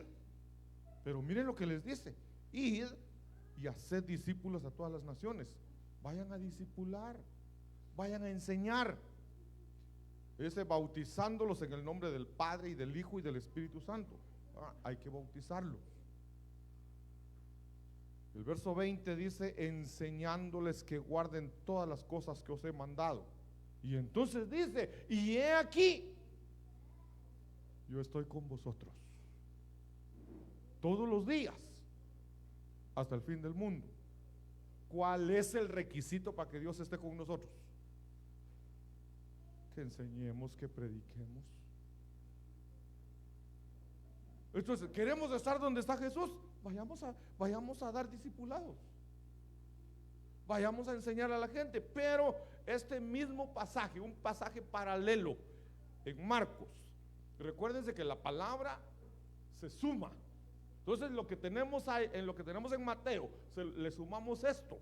Pero miren lo que les dice: id y haced discípulos a todas las naciones. Vayan a discipular, vayan a enseñar. Dice, bautizándolos en el nombre del Padre y del Hijo y del Espíritu Santo. Hay que bautizarlos. El verso 20 dice: enseñándoles que guarden todas las cosas que os he mandado. Y entonces dice: y he aquí, yo estoy con vosotros todos los días hasta el fin del mundo. ¿Cuál es el requisito para que Dios esté con nosotros? Que enseñemos, que prediquemos. Entonces, ¿queremos estar donde está Jesús? Vayamos a dar discipulados. Vayamos a enseñar a la gente. Pero este mismo pasaje, un pasaje paralelo en Marcos, recuérdense que la palabra se suma. Entonces lo que tenemos en Mateo, le sumamos esto.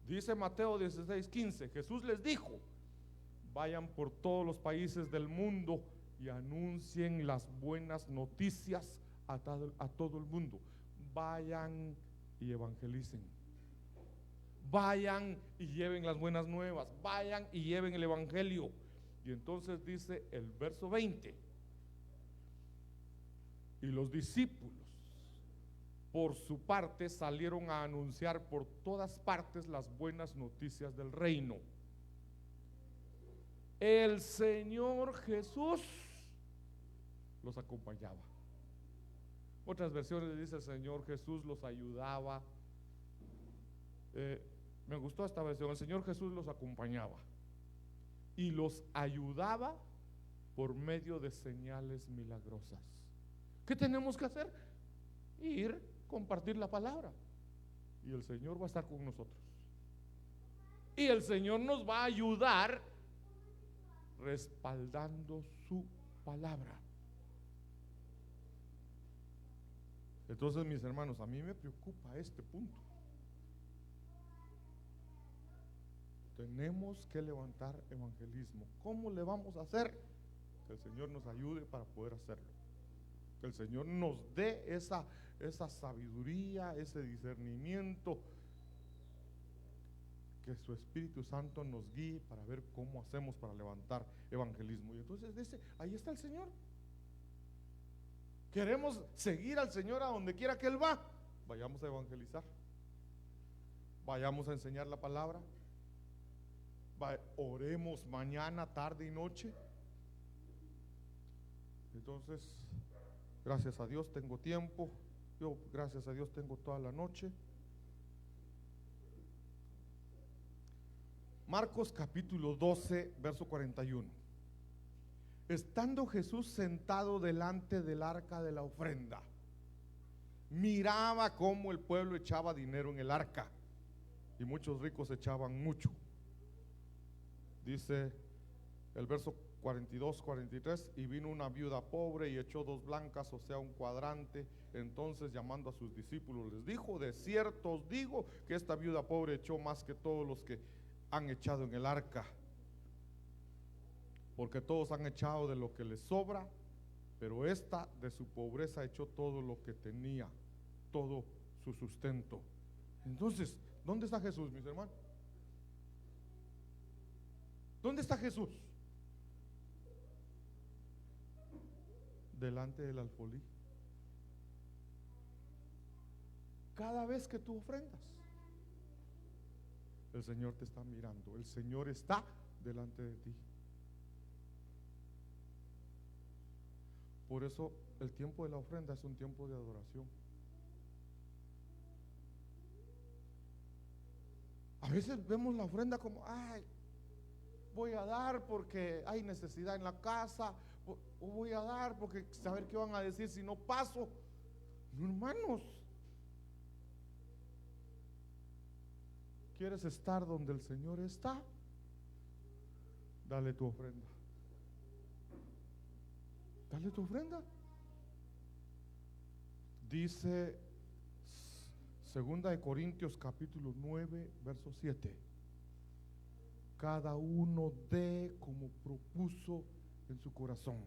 Dice Mateo 16:15, Jesús les dijo: vayan por todos los países del mundo y anuncien las buenas noticias a todo el mundo. Vayan y evangelicen. Vayan y lleven las buenas nuevas. Vayan y lleven el evangelio. Y entonces dice el verso 20: y los discípulos por su parte salieron a anunciar por todas partes las buenas noticias del reino. El Señor Jesús los acompañaba. Otras versiones dice: el Señor Jesús los ayudaba. Me gustó esta versión: el Señor Jesús los acompañaba y los ayudaba por medio de señales milagrosas. ¿Qué tenemos que hacer? Ir, compartir la palabra, y el Señor va a estar con nosotros, y el Señor nos va a ayudar respaldando su palabra. Entonces, mis hermanos, a mí me preocupa este punto. Tenemos que levantar evangelismo. ¿Cómo le vamos a hacer? Que el Señor nos ayude para poder hacerlo. Que el Señor nos dé esa sabiduría, ese discernimiento. Que su Espíritu Santo nos guíe para ver cómo hacemos para levantar evangelismo. Y entonces dice: ahí está el Señor. Queremos seguir al Señor a donde quiera que Él va. Vayamos a evangelizar. Vayamos a enseñar la palabra. Oremos mañana, tarde y noche. Entonces, gracias a Dios tengo tiempo. Yo, gracias a Dios, tengo toda la noche. Marcos capítulo 12, verso 41. Estando Jesús sentado delante del arca de la ofrenda, miraba cómo el pueblo echaba dinero en el arca, y muchos ricos echaban mucho. Dice el verso 42, 43: y vino una viuda pobre y echó 2 blancas, o sea, un cuadrante. Entonces, llamando a sus discípulos, les dijo: de cierto os digo que esta viuda pobre echó más que todos los que han echado en el arca, porque todos han echado de lo que les sobra, pero esta de su pobreza echó todo lo que tenía, todo su sustento. Entonces, ¿dónde está Jesús, mis hermanos? ¿Dónde está Jesús? Delante del alfolí. Cada vez que tú ofrendas, el Señor te está mirando. El Señor está delante de ti. Por eso el tiempo de la ofrenda es un tiempo de adoración. A veces vemos la ofrenda como: ay, voy a dar porque hay necesidad en la casa, o voy a dar porque saber qué van a decir si no paso. No, hermanos, ¿quieres estar donde el Señor está? Dale tu ofrenda. Dale tu ofrenda. Dice 2 Corintios capítulo 9, verso 7: cada uno dé como propuso en su corazón,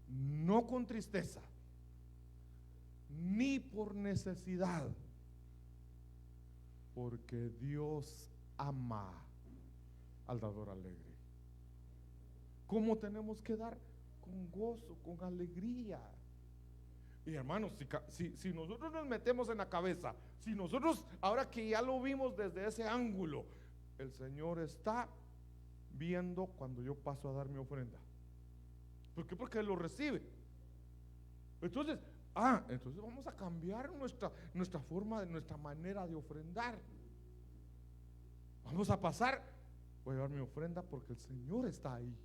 no con tristeza, ni por necesidad, porque Dios ama al dador alegre. ¿Cómo tenemos que dar? Con gozo, con alegría. Y hermanos, si nosotros nos metemos en la cabeza, si nosotros, ahora que ya lo vimos desde ese ángulo, el Señor está viendo cuando yo paso a dar mi ofrenda. ¿Por qué? Porque Él lo recibe. Entonces vamos a cambiar nuestra forma, nuestra manera de ofrendar. Vamos a pasar, voy a llevar mi ofrenda porque el Señor está ahí.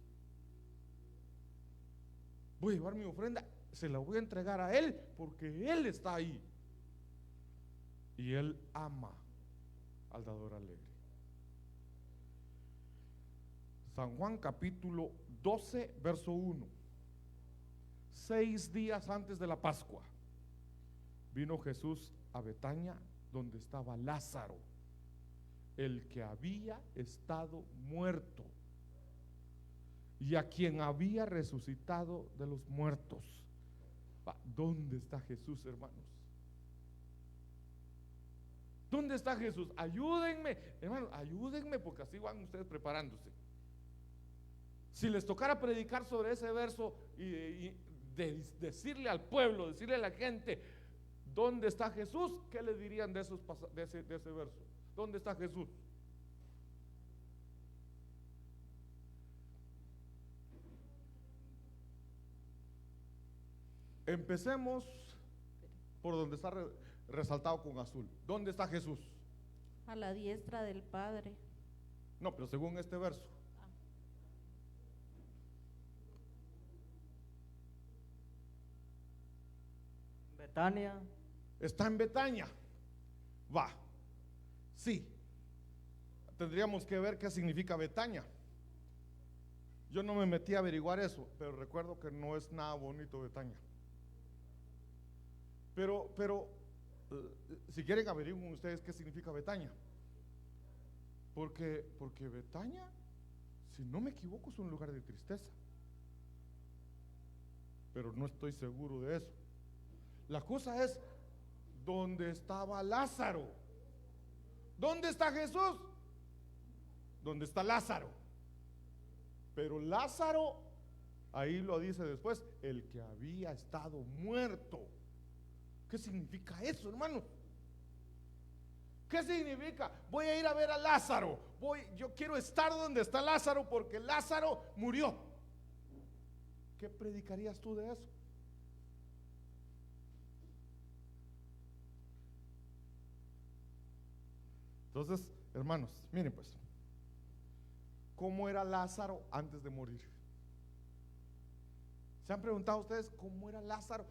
Voy a llevar mi ofrenda, se la voy a entregar a Él porque Él está ahí. Y Él ama al dador alegre. San Juan capítulo 12, verso 1. 6 días antes de la Pascua, vino Jesús a Betania, donde estaba Lázaro, el que había estado muerto y a quien había resucitado de los muertos. ¿Dónde está Jesús, hermanos? ¿Dónde está Jesús? Ayúdenme, hermanos, ayúdenme, porque así van ustedes preparándose. Si les tocara predicar sobre ese verso y decirle al pueblo, decirle a la gente, ¿dónde está Jesús? ¿Qué le dirían de ese verso? ¿Dónde está Jesús? Empecemos por donde está resaltado con azul. ¿Dónde está Jesús? A la diestra del Padre. No, pero según este verso. Betania. Está en Betania. Va. Sí. Tendríamos que ver qué significa Betania. Yo no me metí a averiguar eso, pero recuerdo que no es nada bonito Betania. Pero si quieren averigüen ustedes qué significa Betania. Porque Betania, si no me equivoco, es un lugar de tristeza. Pero no estoy seguro de eso. La cosa es ¿dónde estaba Lázaro? ¿Dónde está Jesús? ¿Dónde está Lázaro? Pero Lázaro, ahí lo dice después, el que había estado muerto. ¿Qué significa eso, hermano? ¿Qué significa? Voy a ir a ver a Lázaro. Yo quiero estar donde está Lázaro porque Lázaro murió. ¿Qué predicarías tú de eso? Entonces, hermanos, miren pues, ¿cómo era Lázaro antes de morir? ¿Se han preguntado ustedes cómo era Lázaro?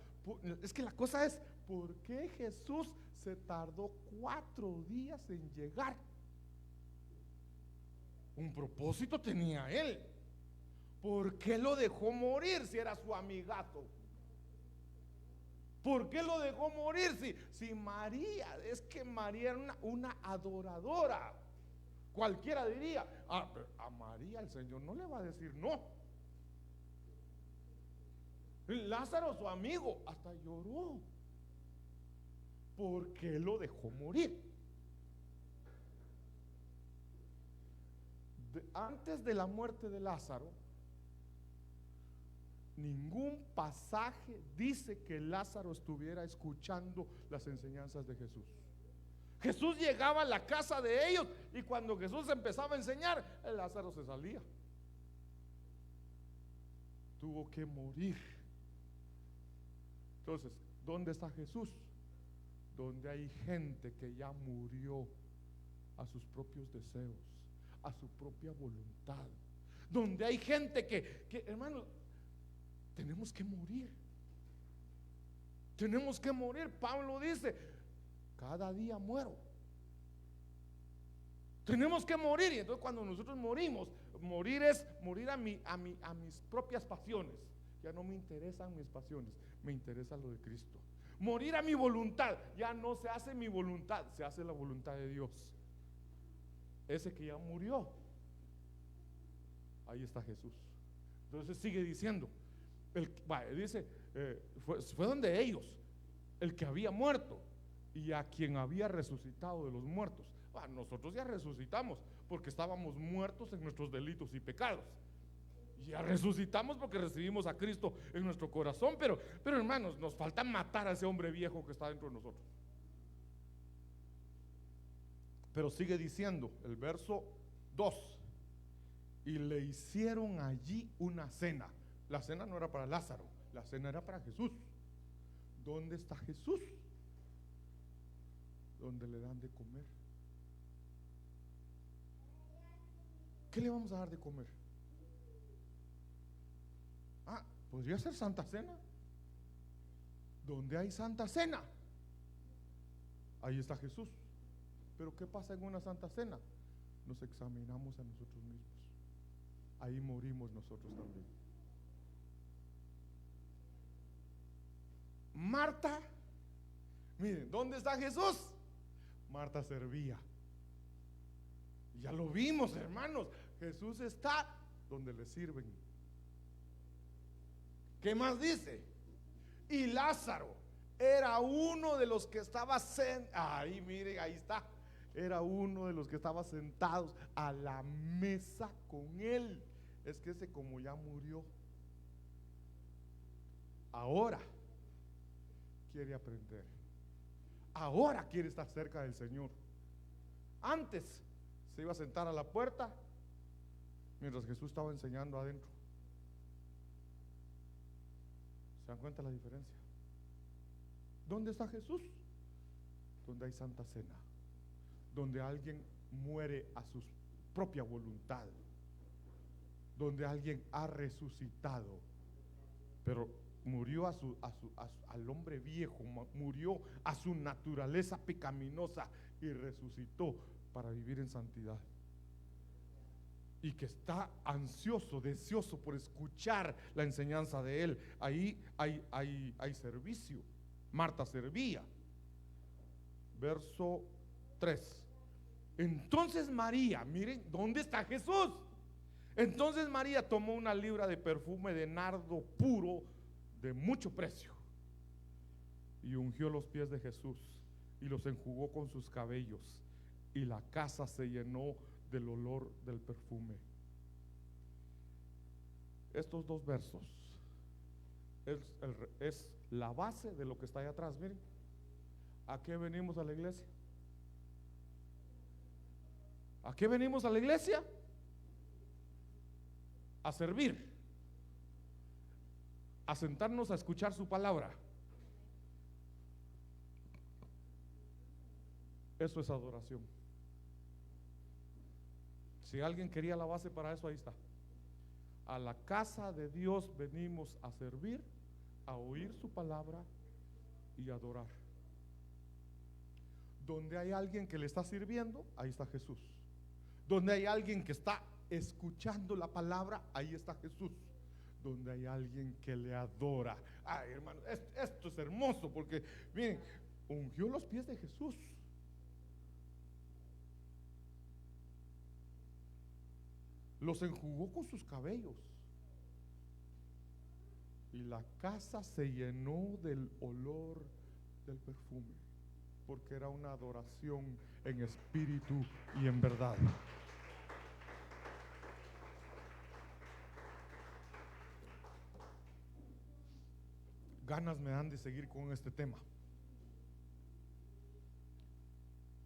Es que la cosa es, ¿por qué Jesús se tardó 4 días en llegar? Un propósito tenía él. ¿Por qué lo dejó morir si era su amigazo? ¿Por qué lo dejó morir si María, es que María era una adoradora? Cualquiera diría, a María el Señor no le va a decir no. Lázaro, su amigo, hasta lloró. ¿Por qué lo dejó morir? Antes de la muerte de Lázaro, ningún pasaje dice que Lázaro estuviera escuchando las enseñanzas de Jesús. Jesús llegaba a la casa de ellos y cuando Jesús empezaba a enseñar, el Lázaro se salía. Tuvo que morir. Entonces, ¿dónde está Jesús? Donde hay gente que ya murió a sus propios deseos, a su propia voluntad. Donde hay gente que hermano, tenemos que morir. Tenemos que morir. Pablo dice, cada día muero. Tenemos que morir. Y entonces cuando nosotros morimos, morir es morir a mis propias pasiones. Ya no me interesan mis pasiones, me interesa lo de Cristo. Morir a mi voluntad. Ya no se hace mi voluntad, se hace la voluntad de Dios. Ese que ya murió, ahí está Jesús. Entonces sigue diciendo, dice, fue donde ellos, el que había muerto y a quien había resucitado de los muertos. Nosotros ya resucitamos porque estábamos muertos en nuestros delitos y pecados. Ya resucitamos porque recibimos a Cristo en nuestro corazón, pero hermanos, nos falta matar a ese hombre viejo que está dentro de nosotros. Pero sigue diciendo el verso 2: y le hicieron allí una cena. La cena no era para Lázaro, la cena era para Jesús. ¿Dónde está Jesús? Donde le dan de comer. ¿Qué le vamos a dar de comer? Podría ser Santa Cena. ¿Dónde hay Santa Cena? Ahí está Jesús. Pero ¿qué pasa en una Santa Cena? Nos examinamos a nosotros mismos. Ahí morimos nosotros también. Marta, miren, ¿dónde está Jesús? Marta servía. Ya lo vimos, hermanos. Jesús está donde le sirven. ¿Qué más dice? Y Lázaro era uno de los que estaba ahí, miren, ahí está. Era uno de los que estaba sentados a la mesa con él. Es que ese como ya murió, ahora quiere aprender. Ahora quiere estar cerca del Señor. Antes se iba a sentar a la puerta mientras Jesús estaba enseñando adentro. ¿Se dan cuenta la diferencia? ¿Dónde está Jesús? Donde hay Santa Cena, donde alguien muere a su propia voluntad, donde alguien ha resucitado, pero murió al hombre viejo, murió a su naturaleza pecaminosa y resucitó para vivir en santidad. Y que está ansioso, deseoso por escuchar la enseñanza de él. Ahí hay servicio. Marta servía. Verso 3. Entonces María, miren, ¿dónde está Jesús? Entonces María tomó una libra de perfume de nardo puro de mucho precio y ungió los pies de Jesús y los enjugó con sus cabellos, y la casa se llenó del olor del perfume. Estos dos versos es la base de lo que está ahí atrás. Miren, ¿a qué venimos a la iglesia? ¿A qué venimos a la iglesia? A servir, a sentarnos a escuchar su palabra. Eso es adoración. Si alguien quería la base para eso, ahí está. A la casa de Dios venimos a servir, a oír su palabra y a adorar. Donde hay alguien que le está sirviendo, ahí está Jesús. Donde hay alguien que está escuchando la palabra, ahí está Jesús. Donde hay alguien que le adora. Ay, hermano, esto es hermoso, porque miren, ungió los pies de Jesús. Los enjugó con sus cabellos, y la casa se llenó del olor del perfume, porque era una adoración en espíritu y en verdad. Ganas me dan de seguir con este tema.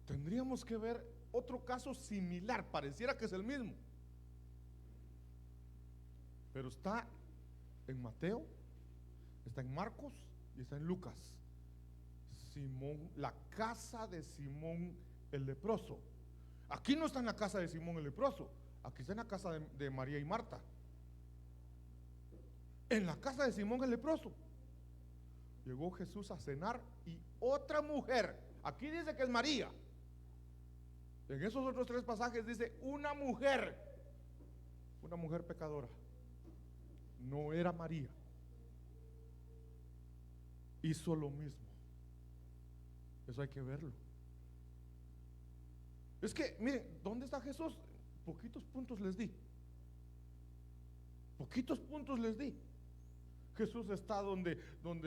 Tendríamos que ver otro caso similar, pareciera que es el mismo, pero está en Mateo, está en Marcos y está en Lucas. Simón, la casa de Simón el leproso. Aquí no está en la casa de Simón el leproso, aquí está en la casa de María y Marta. En la casa de Simón el leproso llegó Jesús a cenar, y otra mujer, aquí dice que es María, en esos otros tres pasajes dice una mujer pecadora. No era María. Hizo lo mismo. Eso hay que verlo. Es que, miren, ¿dónde está Jesús? Poquitos puntos les di. Poquitos puntos les di. Jesús está donde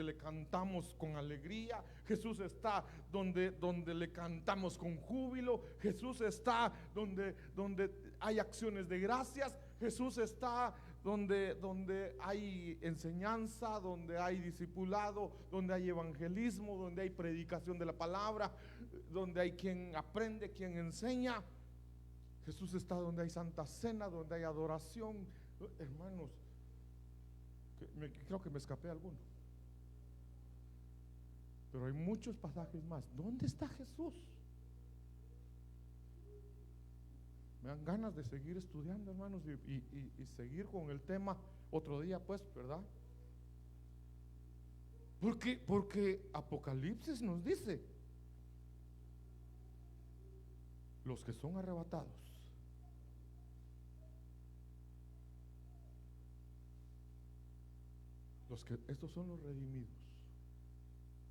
le cantamos con alegría. Jesús está donde le cantamos con júbilo. Jesús está donde hay acciones de gracias. Jesús está donde hay enseñanza, donde hay discipulado, donde hay evangelismo, donde hay predicación de la palabra, donde hay quien aprende, quien enseña. Jesús está donde hay santa cena, donde hay adoración. Hermanos, creo que me escapé alguno, pero hay muchos pasajes más. ¿Dónde está Jesús? Me dan ganas de seguir estudiando, hermanos, y seguir con el tema otro día, pues, ¿verdad? Porque Apocalipsis nos dice: los que son arrebatados. Estos son los redimidos.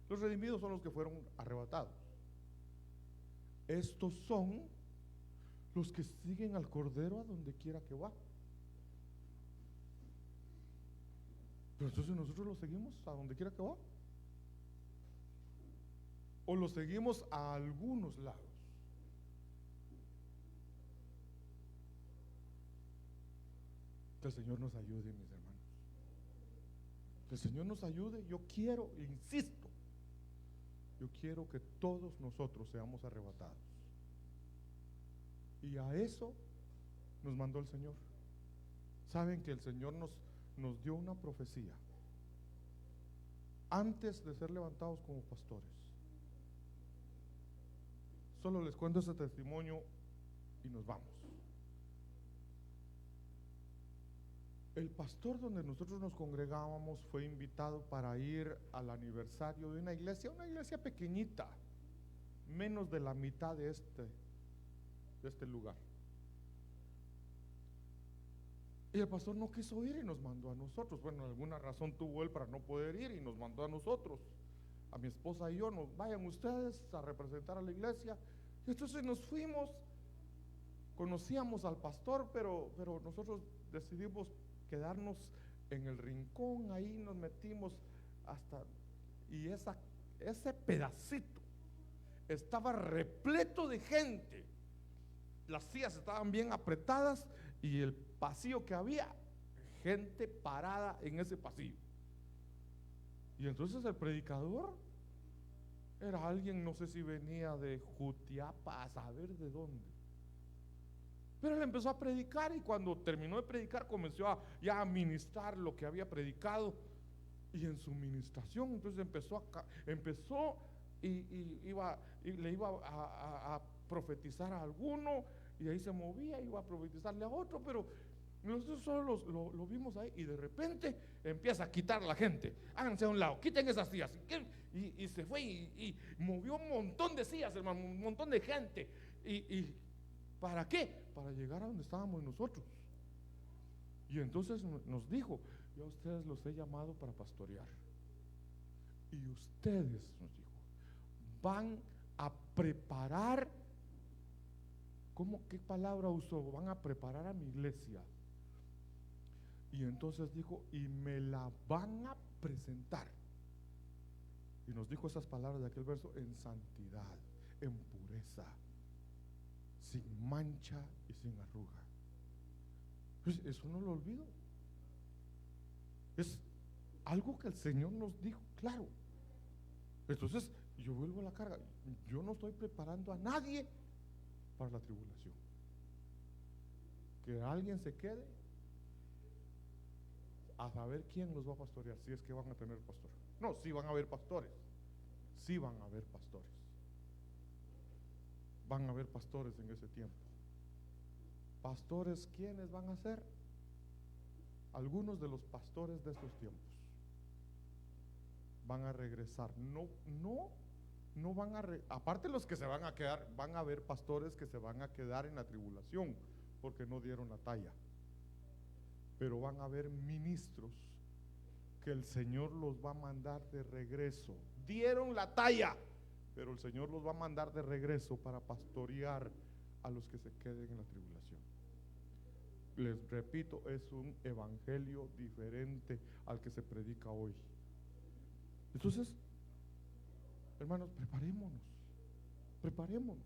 Los redimidos son los que fueron arrebatados. Estos son los que siguen al Cordero a donde quiera que va. Pero entonces nosotros lo seguimos a donde quiera que va, o lo seguimos a algunos lados. Que el Señor nos ayude, mis hermanos. Que el Señor nos ayude. Yo quiero, insisto, yo quiero que todos nosotros seamos arrebatados. Y a eso nos mandó el Señor. Saben que el Señor nos dio una profecía antes de ser levantados como pastores. Solo les cuento ese testimonio y nos vamos. El pastor donde nosotros nos congregábamos fue invitado para ir al aniversario de una iglesia pequeñita, menos de la mitad de este lugar. Y el pastor no quiso ir y nos mandó a nosotros. Bueno, alguna razón tuvo él para no poder ir y nos mandó a nosotros, a mi esposa y yo. Vayan ustedes a representar a la iglesia. Y entonces nos fuimos. Conocíamos al pastor, pero nosotros decidimos quedarnos en el rincón. Ahí nos metimos y ese pedacito estaba repleto de gente. Las sillas estaban bien apretadas y el pasillo que había, gente parada en ese pasillo. Y entonces el predicador era alguien, no sé si venía de Jutiapa, a saber de dónde. Pero él empezó a predicar, y cuando terminó de predicar comenzó ya a ministrar lo que había predicado. Y en su ministración entonces empezó y le iba a profetizar a alguno, y ahí se movía, iba a profetizarle a otro, pero nosotros solo lo vimos ahí, y de repente empieza a quitar a la gente. Háganse a un lado, quiten esas sillas, y se fue y movió un montón de sillas, hermano, un montón de gente. ¿Y para qué? Para llegar a donde estábamos nosotros. Y entonces nos dijo: yo a ustedes los he llamado para pastorear, y ustedes, nos dijo, van a preparar. ¿Qué palabra usó? Van a preparar a mi iglesia. Y entonces dijo: y me la van a presentar. Y nos dijo esas palabras de aquel verso: en santidad, en pureza, sin mancha y sin arruga. Pues eso no lo olvido. Es algo que el Señor nos dijo, claro. Entonces yo vuelvo a la carga. Yo no estoy preparando a nadie para la tribulación. Que alguien se quede a saber quién los va a pastorear, si es que van a tener pastor. No, sí van a haber pastores. Sí van a haber pastores. Van a haber pastores en ese tiempo. Pastores, ¿quiénes van a ser? Algunos de los pastores de estos tiempos van a regresar. No van a aparte los que se van a quedar, van a haber pastores que se van a quedar en la tribulación porque no dieron la talla. Pero van a haber ministros que el Señor los va a mandar de regreso. Dieron la talla, pero el Señor los va a mandar de regreso para pastorear a los que se queden en la tribulación. Les repito, es un evangelio diferente al que se predica hoy. Entonces, hermanos, preparémonos.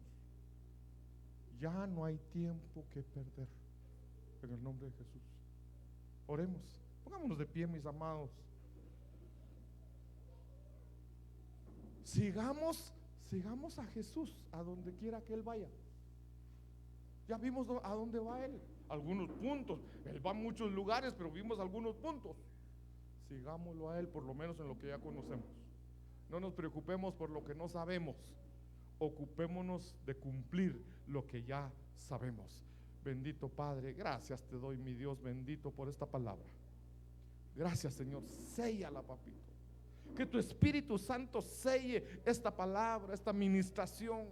Ya no hay tiempo que perder, en el nombre de Jesús. Oremos. Pongámonos de pie, mis amados. Sigamos a Jesús a donde quiera que Él vaya. Ya vimos a dónde va Él. Algunos puntos. Él va a muchos lugares, pero vimos algunos puntos. Sigámoslo a Él, por lo menos en lo que ya conocemos. No nos preocupemos por lo que no sabemos. Ocupémonos de cumplir lo que ya sabemos. Bendito Padre, gracias te doy, mi Dios bendito, por esta palabra. Gracias, Señor. Séllala, papito. Que tu Espíritu Santo selle esta palabra, esta ministración,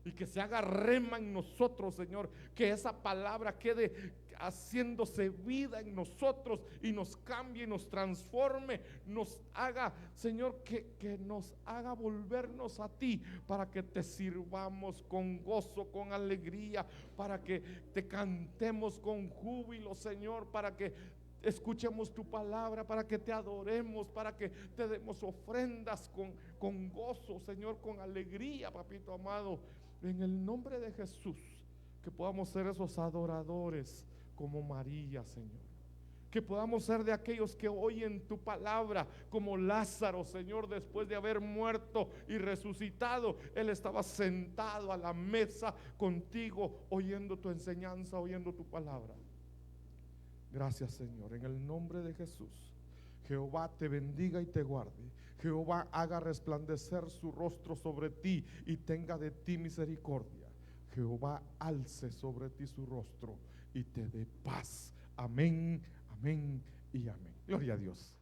y que se haga rema en nosotros, Señor. Que esa palabra quede haciéndose vida en nosotros y nos cambie, nos transforme, nos haga, Señor, que nos haga volvernos a ti, para que te sirvamos con gozo, con alegría, para que te cantemos con júbilo, Señor, para que escuchemos tu palabra, para que te adoremos, para que te demos ofrendas con gozo, Señor, con alegría, papito amado, en el nombre de Jesús. Que podamos ser esos adoradores como María, Señor. Que podamos ser de aquellos que oyen tu palabra, como Lázaro, Señor, después de haber muerto y resucitado, él estaba sentado a la mesa contigo, oyendo tu enseñanza, oyendo tu palabra. Gracias, Señor, en el nombre de Jesús. Jehová te bendiga y te guarde. Jehová haga resplandecer su rostro sobre ti y tenga de ti misericordia. Jehová alce sobre ti su rostro y te dé paz. Amén, amén y amén. Gloria a Dios.